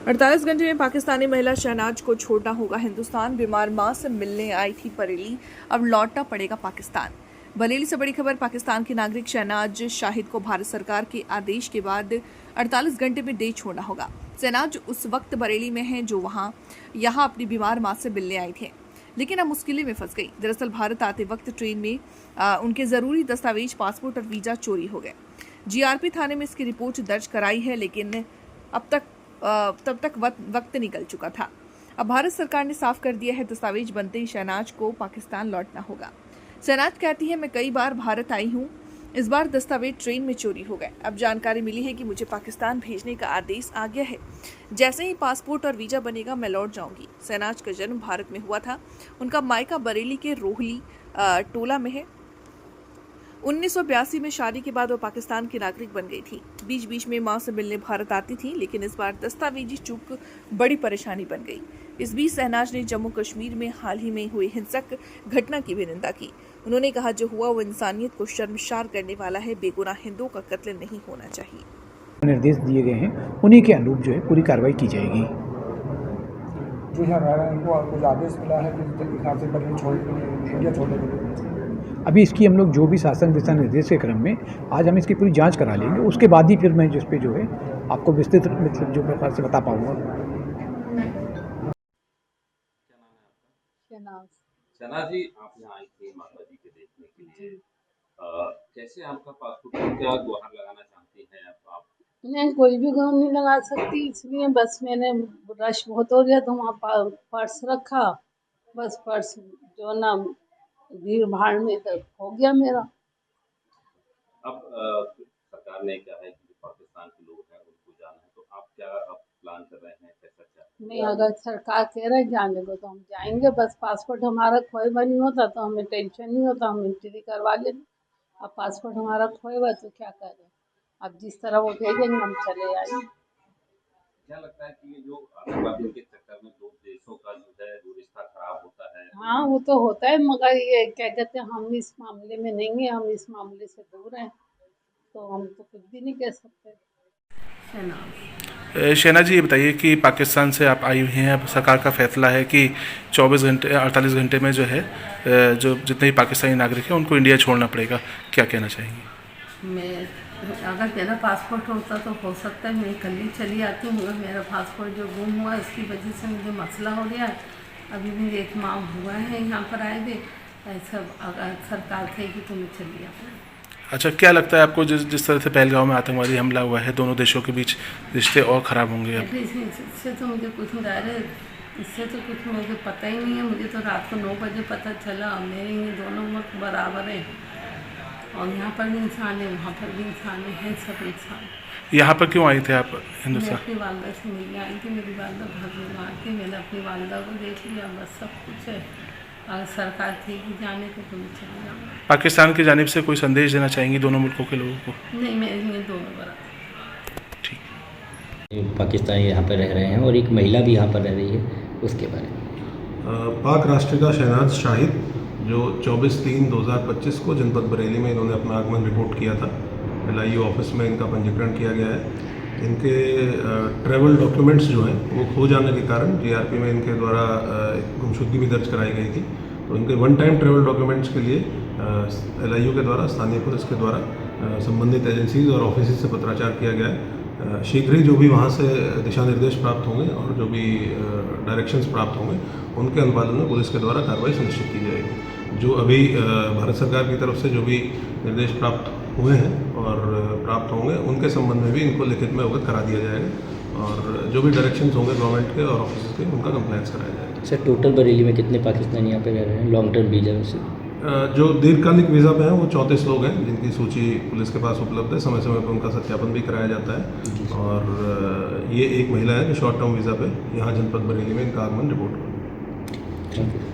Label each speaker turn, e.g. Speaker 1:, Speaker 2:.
Speaker 1: 48 घंटे में पाकिस्तानी महिला शहनाज को छोड़ना होगा हिंदुस्तान। बीमार मां से मिलने आई थी बरेली, अब लौटना पड़ेगा पाकिस्तान। बरेली से बड़ी खबर। पाकिस्तान की नागरिक शहनाज शाहिद को भारत सरकार के आदेश के बाद 48 घंटे में देश छोड़ना होगा। शहनाज उस वक्त बरेली में है जो यहाँ अपनी बीमार मां से मिलने आई थे, लेकिन अब मुश्किलें में फंस गई। दरअसल भारत आते वक्त ट्रेन में उनके जरूरी दस्तावेज, पासपोर्ट और वीजा चोरी हो गए। जीआरपी थाने में इसकी रिपोर्ट दर्ज कराई है, लेकिन तब तक वक्त निकल चुका था। अब भारत सरकार ने साफ कर दिया है, दस्तावेज बनते ही शहनाज को पाकिस्तान लौटना होगा। शहनाज कहती है, मैं कई बार भारत आई हूँ, इस बार दस्तावेज ट्रेन में चोरी हो गए। अब जानकारी मिली है कि मुझे पाकिस्तान भेजने का आदेश आ गया है। जैसे ही पासपोर्ट और वीजा बनेगा मैं लौट जाऊंगी। शहनाज का जन्म भारत में हुआ था। उनका मायका बरेली के रोहली टोला में है। 1982 में शादी के बाद वो पाकिस्तान की नागरिक बन गई थी। बीच बीच में मां से मिलने भारत आती थी, लेकिन इस बार दस्तावेजी चूक बड़ी परेशानी बन गई। इस बीच शहनाज ने जम्मू कश्मीर में हाल ही में हुई हिंसक घटना की भी निंदा की। उन्होंने कहा, जो हुआ वो इंसानियत को शर्मसार करने वाला है। बेगुनाह हिंदुओं का कत्ल नहीं होना चाहिए।
Speaker 2: निर्देश दिए गए हैं, उन्हीं के अनुरूप जो है पूरी कार्रवाई की जाएगी।
Speaker 3: जो यहाँ रह रहे हैं उनको कुछ आदेश मिला है कि हिसाब से बदली इंडिया छोड़ने के लिए।
Speaker 2: अभी इसकी हम लोग जो भी शासन दिशा निर्देश के क्रम में आज हम इसकी पूरी जांच करा लेंगे, उसके बाद ही फिर मैं जिस पे जो है आपको विस्तृत मतलब जो प्रकार से बता पाऊंगा।
Speaker 4: शहनाज जी, आप यहाँ आई थी माता जी के देखने के लिए, कैसे आपका पासपोर्ट क्या गुहार लगाना चाहती हैं आप?
Speaker 5: मैं कोई भी गुहार नहीं लगा सकती, इसलिए बस मैंने रश बहुत हो गया तो वहाँ पर्स रखा, बस पर्स जो ना भीड़ भाड़ में तो हो गया मेरा।
Speaker 4: अब सरकार ने क्या है कि पाकिस्तान के लोग हैं उनको जाना है, तो आप क्या प्लान कर रहे हैं, कैसा क्या?
Speaker 5: नहीं, अगर सरकार कह रहे जाने को तो हम जाएंगे। बस पासपोर्ट हमारा खोएगा नहीं होता तो हमें टेंशन नहीं होता, हम एंट्री करवा लेंगे। अब पासपोर्ट हमारा खोएगा तो क्या करें, अब जिस तरह वो भेजेंगे हम चले आएंगे।
Speaker 4: क्या लगता है कि ये जो आतंकवादियों के चक्कर में दो देशों का जो है वो रिश्ता खराब होता है?
Speaker 5: हाँ, वो तो होता है, मगर ये क्या कहते हैं, हम इस मामले में नहीं है, हम इस मामले से दूर हैं, तो हम तो कुछ भी नहीं कह सकते।
Speaker 6: शहनाज जी, ये बताइए कि पाकिस्तान से आप आई हुई हैं, अब सरकार का फैसला है कि 48 घंटे में जो है जो जितने भी पाकिस्तानी नागरिक हैं उनको इंडिया छोड़ना पड़ेगा, क्या कहना चाहेंगे?
Speaker 5: मैं अगर मेरा पासपोर्ट होता तो हो सकता है मैं कल ही चली आती हूँ, मगर मेरा पासपोर्ट जो गुम हुआ उसकी वजह से मुझे मसला हो गया। अभी भी 1 माह हुआ है यहाँ पर आए हुए, ऐसा अगर सरकार कहेगी तो मैं चली आऊँ।
Speaker 6: अच्छा, क्या लगता है आपको जिस तरह से पहलगाम में आतंकवादी हमला हुआ है, दोनों देशों के बीच रिश्ते और ख़राब होंगे? अब
Speaker 5: इससे तो मुझे कुछ डायरेक्ट इससे तो कुछ मुझे पता ही नहीं है। मुझे तो रात को 9 बजे पता चला। मेरे ये दोनों मुल्क बराबर हैं, और यहाँ पर भी इंसान है, वहाँ पर भी इंसान है, सब इंसान।
Speaker 6: यहाँ पर क्यों आई थे आप हिंदुस्तान?
Speaker 5: मैं अपनी वालदा से मिलने आई थी। मेरी वालदा बहुत बीमार थी, मैंने अपनी वालदा को देख लिया, बस सब कुछ है। अगर सरकार थी कि जाने को तो मैं चली जाऊँगा।
Speaker 6: पाकिस्तान की जानिब से कोई संदेश देना चाहेंगी दोनों मुल्कों के लोगों को?
Speaker 5: नहीं, मैं दोनों बराबर।
Speaker 6: ठीक।
Speaker 7: पाकिस्तानी यहाँ पर रह रहे हैं और एक महिला भी यहाँ पर रह रही है, उसके बारे में।
Speaker 8: पाक राष्ट्रिका शहनाज शाहिद जो 24/3/2025 को जनपद बरेली में इन्होंने अपना आगमन रिपोर्ट किया था। LIU ऑफिस में इनका पंजीकरण किया गया है। इनके ट्रैवल डॉक्यूमेंट्स जो हैं वो खो जाने के कारण GRP में इनके द्वारा गुमशुदगी भी दर्ज कराई गई थी। तो इनके 1 टाइम ट्रैवल डॉक्यूमेंट्स के लिए LIU के द्वारा, स्थानीय पुलिस के द्वारा संबंधित एजेंसीज और ऑफिस से पत्राचार किया गया है। शीघ्र ही जो भी वहाँ से दिशा निर्देश प्राप्त होंगे और जो भी डायरेक्शंस प्राप्त होंगे उनके अनुपालन में पुलिस के द्वारा कार्रवाई सुनिश्चित की जाएगी। जो अभी भारत सरकार की तरफ से जो भी निर्देश प्राप्त हुए हैं और प्राप्त होंगे उनके संबंध में भी इनको लिखित में अवगत करा दिया जाएगा, और जो भी डायरेक्शंस होंगे गवर्नमेंट के और ऑफिस के उनका कंप्लायंस कराया जाएगा।
Speaker 7: सर, टोटल बरेली में कितने पाकिस्तानी यहाँ पे रह रहे हैं लॉन्ग टर्म वीज़ा से?
Speaker 8: जो दीर्घकालिक वीज़ा पे हैं वो 34 लोग हैं, जिनकी सूची पुलिस के पास उपलब्ध है। समय समय पर उनका सत्यापन भी कराया जाता है। और ये एक महिला है जो शॉर्ट टर्म वीज़ा पे यहाँ जनपद बरेली में इनका आगमन रिपोर्ट हुआ।